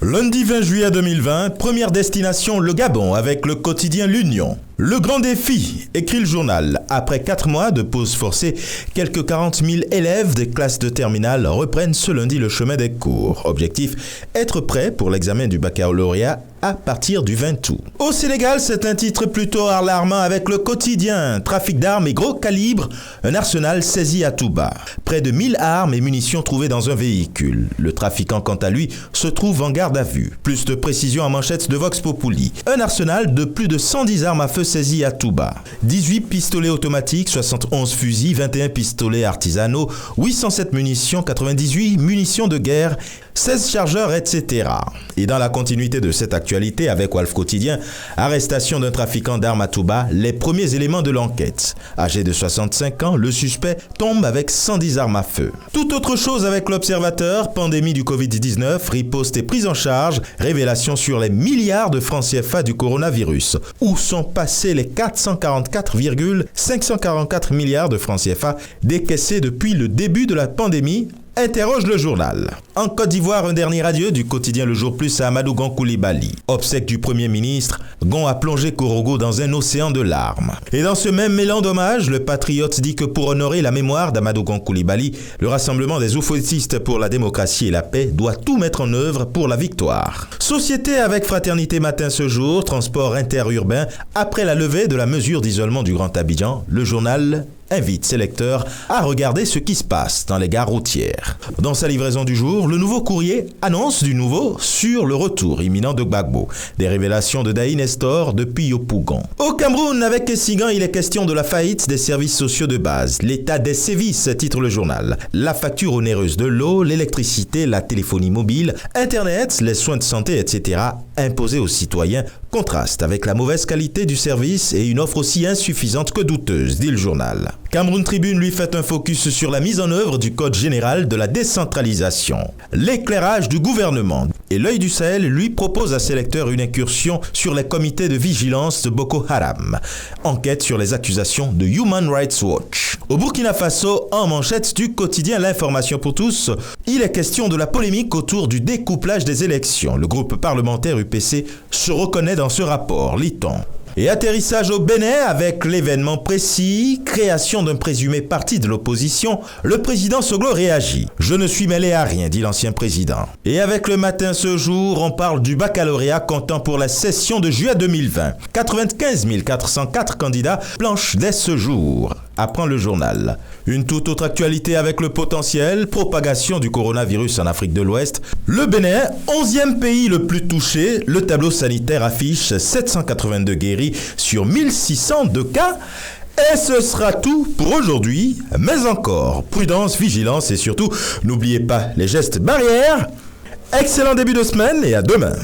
Lundi 20 juillet 2020, première destination le Gabon avec le quotidien L'Union. Le grand défi, écrit le journal. Après 4 mois de pause forcée, quelques 40 000 élèves des classes de terminale reprennent ce lundi le chemin des cours. Objectif, être prêt pour l'examen du baccalauréat à partir du 20 août. Au Sénégal, c'est un titre plutôt alarmant avec le quotidien. Trafic d'armes et gros calibre, un arsenal saisi à Touba. Près de 1000 armes et munitions trouvées dans un véhicule. Le trafiquant, quant à lui, se trouve en garde à vue. Plus de précision en manchette de Vox Populi. Un arsenal de plus de 110 armes à feu saisies à Touba. 18 pistolets automatiques, 71 fusils, 21 pistolets artisanaux, 807 munitions, 98 munitions de guerre, 16 chargeurs, etc. Et dans la continuité de cette actualité avec Walf Quotidien, arrestation d'un trafiquant d'armes à Touba, les premiers éléments de l'enquête. Âgé de 65 ans, le suspect tombe avec 110 armes à feu. Tout autre chose avec l'Observateur, pandémie du Covid-19, riposte et prise en charge, révélation sur les milliards de francs CFA du coronavirus. Où sont passés les 444,544 milliards de francs CFA décaissés depuis le début de la pandémie ? Interroge le journal. En Côte d'Ivoire, un dernier adieu du quotidien Le Jour Plus à Amadou Gon Coulibaly. Obsèque du Premier ministre, Gon a plongé Korogo dans un océan de larmes. Et dans ce même mélange d'hommage, le patriote dit que pour honorer la mémoire d'Amadou Gon Coulibaly, le Rassemblement des oufouettistes pour la démocratie et la paix doit tout mettre en œuvre pour la victoire. Société avec Fraternité Matin ce jour, transport interurbain, après la levée de la mesure d'isolement du Grand Abidjan, le journal invite ses lecteurs à regarder ce qui se passe dans les gares routières. Dans sa livraison du jour, le Nouveau Courrier annonce du nouveau sur le retour imminent de Gbagbo. Des révélations de Daï Nestor depuis Yopougon. Au Cameroun, avec Kessigan, il est question de la faillite des services sociaux de base. L'état des sévices, titre le journal. La facture onéreuse de l'eau, l'électricité, la téléphonie mobile, Internet, les soins de santé, etc. imposés aux citoyens contraste avec la mauvaise qualité du service et une offre aussi insuffisante que douteuse, dit le journal. Cameroun Tribune lui fait un focus sur la mise en œuvre du Code général de la décentralisation. L'éclairage du gouvernement. Et l'Œil du Sahel lui propose à ses lecteurs une incursion sur les comités de vigilance de Boko Haram. Enquête sur les accusations de Human Rights Watch. Au Burkina Faso, en manchette du quotidien L'Information pour tous, il est question de la polémique autour du découplage des élections. Le groupe parlementaire UPC se reconnaît dans ce rapport, lit-on. Et atterrissage au Bénin avec l'événement précis, création d'un présumé parti de l'opposition, le président Soglo réagit. « Je ne suis mêlé à rien », dit l'ancien président. Et avec le matin ce jour, on parle du baccalauréat comptant pour la session de juillet 2020. 95 404 candidats planchent dès ce jour. Apprend le journal. Une toute autre actualité avec le potentiel, propagation du coronavirus en Afrique de l'Ouest. Le Bénin, 11e pays le plus touché, le tableau sanitaire affiche 782 guéris sur 1600 de cas. Et ce sera tout pour aujourd'hui, mais encore, prudence, vigilance et surtout, n'oubliez pas les gestes barrières. Excellent début de semaine et à demain.